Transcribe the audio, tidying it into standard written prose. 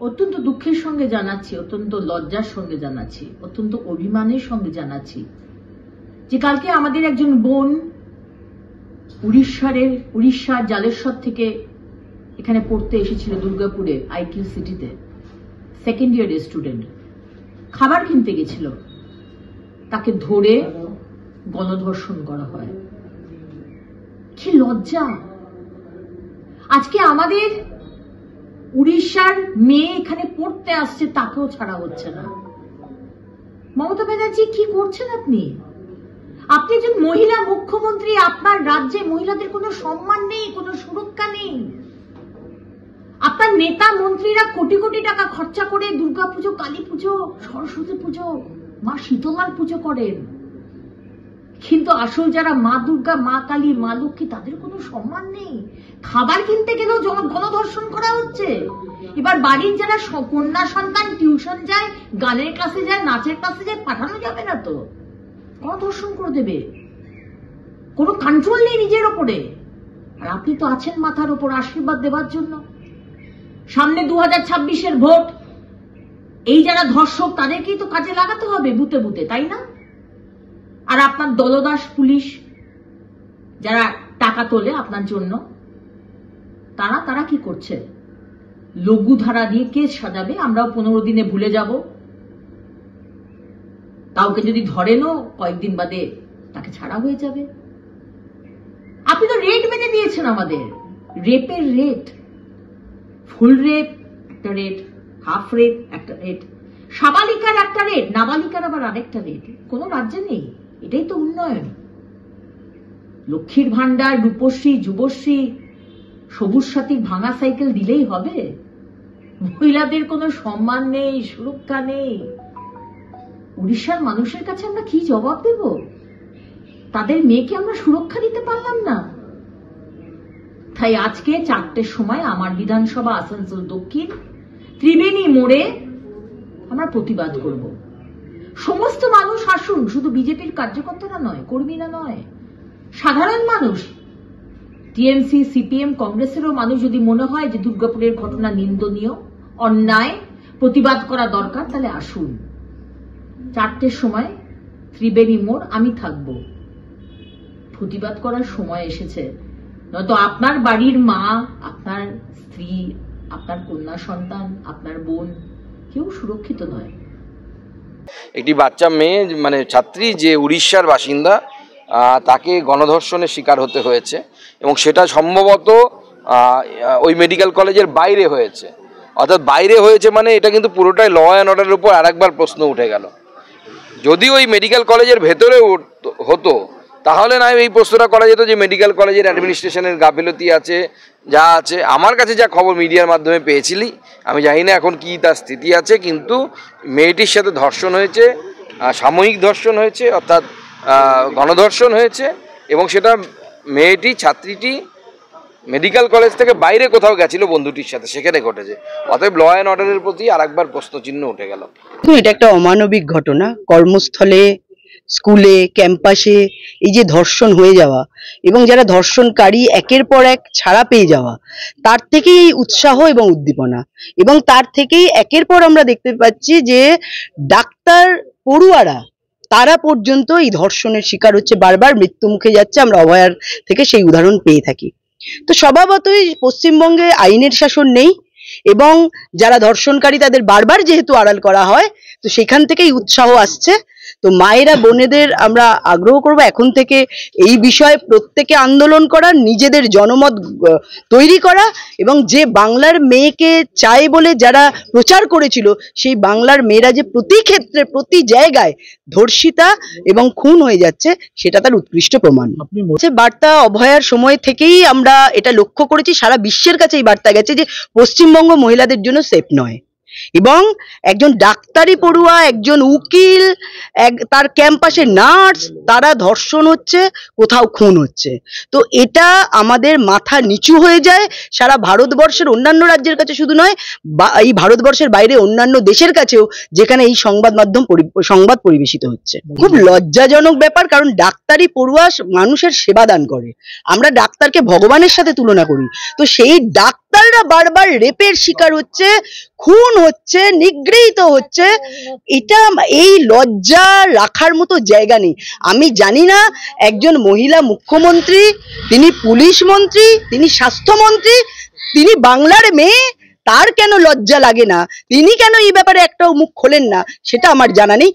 অত্যন্ত দুঃখের সঙ্গে জানাচ্ছি, অত্যন্ত লজ্জার সঙ্গে জানাচ্ছি, অত্যন্ত অভিমানের সঙ্গে জানাচ্ছি যে কালকে আমাদের একজন বোন উড়িষ্যার জালেশ্বর থেকে এখানে পড়তে এসেছিল দুর্গাপুরে আইকিউ সিটিতে, সেকেন্ড ইয়ারের স্টুডেন্ট, খাবার কিনতে গেছিল, তাকে ধরে গণধর্ষণ করা হয়। কি লজ্জা! আজকে আমাদের উড়িষ্যার মেয়ে এখানে পড়তে আসছে, তাকেও ছাড়া হচ্ছে না। মমতা ব্যানার্জি কি করছেন আপনি? আপনি একজন মহিলা মুখ্যমন্ত্রী, আপনার রাজ্যে মহিলাদের কোনো সম্মান নেই, কোনো সুরক্ষা নেই। আপনার নেতা মন্ত্রীরা কোটি কোটি টাকা খরচা করে দুর্গাপুজো, কালী পুজো, সরস্বতী পুজো, মা শীতলার পুজো করেন, কিন্তু আসল যারা মা দুর্গা, মা কালী, মা লক্ষ্মী, তাদের কোনো সম্মান নেই। খাবার কিনতে গেলেও গণধর্ষণ করা হচ্ছে। এবার বাড়ির যারা কন্যা সন্তান টিউশন যায়, গানের ক্লাসে যায়, নাচের ক্লাসে যায়, পাঠানো যাবে না তো, গণধর্ষণ করে দেবে। কোনো কন্ট্রোল নেই নিজের ওপরে। আর আপনি তো আছেন মাথার ওপর আশীর্বাদ দেবার জন্য। সামনে 2026-এর ভোট, এই যারা ধর্ষক তাদেরকেই তো কাজে লাগাতে হবে বুতে বুতে, তাই না? আর আপনার দলদাস পুলিশ যারা টাকা তোলে আপনার জন্য, তারা কি করছে? লঘু ধারা দিয়ে কেস সাজাবে, আমরাও 15 দিনে ভুলে যাব। কাউকে যদি ধরেনও কয়েকদিন বাদে তাকে ছাড়া হয়ে যাবে। আপনি তো রেট বেঁধে দিয়েছেন আমাদের, রেপের রেট, ফুল রেপ একটা রেট, হাফ রেপ একটা রেট, সাবালিকার একটা রেট, নাবালিকার আবার আরেকটা রেট। কোন রাজ্যে নেই। এটাই তো উন্নয়ন। লক্ষ্মীর ভান্ডার, রূপশ্রী, যুবশ্রী, সবুজ সাথীর ভাঙা সাইকেল দিলেই হবে? মহিলাদের কোনো সম্মান নেই, সুরক্ষা নেই। উড়িষ্যার মানুষের কাছে আমরা কি জবাব দেব? তাদের মেয়েকে আমরা সুরক্ষা দিতে পারলাম না। তাই আজকে 4টের সময় আমার বিধানসভা আসানসোল দক্ষিণ ত্রিবেণী মোড়ে আমরা প্রতিবাদ করব। সমস্ত মানুষ আসুন, শুধু বিজেপির কার্যকর্তারা নয়, কর্মীরা নয়, সাধারণ মানুষ, টিএমসি, সিপিএম, কংগ্রেসেরও মানুষ। যদি মনে হয় যে দুর্গাপুরের ঘটনা নিন্দনীয়, অন্যায়, প্রতিবাদ করা দরকার, তাহলে আসুন। 4টের সময় ত্রিবেণী মোড়, আমি থাকবো। প্রতিবাদ করার সময় এসেছে, নয়তো আপনার বাড়ির মা, আপনার স্ত্রী, আপনার কন্যা সন্তান, আপনার বোন কেউ সুরক্ষিত নয়। একটি বাচ্চা মেয়ে, মানে ছাত্রী, যে উড়িষ্যার বাসিন্দা, তাকে গণধর্ষণের শিকার হতে হয়েছে এবং সেটা সম্ভবত ওই মেডিকেল কলেজের বাইরে হয়েছে। অর্থাৎ বাইরে হয়েছে মানে এটা কিন্তু পুরোটাই ল অ্যান্ড অর্ডারের উপর আরেকবার প্রশ্ন উঠে গেল। যদি ওই মেডিকেল কলেজের ভেতরে হতো তাহলে না এই প্রশ্নটা করা যেত যে মেডিকেল কলেজের অ্যাডমিনিস্ট্রেশনের গাফিলতি আছে, যা আছে। আমার কাছে যা খবর মিডিয়ার মাধ্যমে পেয়েছিলি, আমি জানি না এখন কি তার স্থিতি আছে, কিন্তু মেয়েটির সাথে ধর্ষণ হয়েছে, সাময়িক ধর্ষণ হয়েছে, অর্থাৎ গণধর্ষণ হয়েছে, এবং সেটা মেয়েটি, ছাত্রীটি মেডিকেল কলেজ থেকে বাইরে কোথাও গেছিল বন্ধুটির সাথে, সেখানে ঘটেছে। অতএব ল অ্যান্ড অর্ডারের প্রতি আরেকবার প্রশ্নচিহ্ন উঠে গেল। এটা একটা অমানবিক ঘটনা। কর্মস্থলে, স্কুলে, ক্যাম্পাসে এই যে ধর্ষণ হয়ে যাওয়া এবং যারা ধর্ষণকারী একের পর এক ছাড়া পেয়ে যাওয়া, তার থেকেই এই উৎসাহ এবং উদ্দীপনা, এবং তার থেকেই একের পর আমরা দেখতে পাচ্ছি যে ডাক্তার, পড়ুয়ারা, তারা পর্যন্ত এই ধর্ষণের শিকার হচ্ছে, বারবার মৃত্যু মুখে যাচ্ছে। আমরা অভয়ার থেকে সেই উদাহরণ পেয়ে থাকি। তো স্বভাবতই পশ্চিমবঙ্গে আইনের শাসন নেই এবং যারা ধর্ষণকারী তাদের বারবার যেহেতু আড়াল করা হয়, তো সেখান থেকেই উৎসাহ আসছে। তো মায়েরা, বোনেদের আমরা আগ্রহ করব এখন থেকে এই বিষয়ে প্রত্যেকে আন্দোলন করা, নিজেদের জনমত তৈরি করা, এবং যে বাংলার মেয়েকে চায় বলে যারা প্রচার করেছিল, সেই বাংলার মেয়েরা যে প্রতি ক্ষেত্রে, প্রতি জায়গায় ধর্ষিতা এবং খুন হয়ে যাচ্ছে, সেটা তার উৎকৃষ্ট প্রমাণ। বার্তা অভয়ার সময় থেকেই আমরা এটা লক্ষ্য করেছি, সারা বিশ্বের কাছে এই বার্তা গেছে যে পশ্চিমবঙ্গ মহিলাদের জন্য সেফ নয়। এবং একজন ডাক্তারি পড়ুয়া, একজন উকিল, তার ক্যাম্পাসে নার্স, তারা ধর্ষণ হচ্ছে, কোথাও খুন হচ্ছে। তো এটা আমাদের মাথা নিচু হয়ে যায় সারা ভারতবর্ষের অন্যান্য রাজ্যের কাছে শুধু নয়, এই ভারতবর্ষের বাইরে অন্যান্য দেশের কাছেও, যেখানে এই সংবাদ পরিবেশিত হচ্ছে। খুব লজ্জাজনক ব্যাপার, কারণ ডাক্তারি পড়ুয়া মানুষের সেবা দান করে, আমরা ডাক্তারকে ভগবানের সাথে তুলনা করি, তো সেই ডাক্তাররা বারবার রেপের শিকার হচ্ছে, খুন হচ্ছে, নিগৃহীত হচ্ছে। এটা এই লজ্জা রাখার মতো জায়গা নেই। আমি জানি না একজন মহিলা মুখ্যমন্ত্রী, তিনি পুলিশ মন্ত্রী, তিনি স্বাস্থ্যমন্ত্রী, তিনি বাংলার মেয়ে, তার কেন লজ্জা লাগে না, তিনি কেন এই ব্যাপারে একটাও মুখ খোলেন না, সেটা আমার জানা নেই।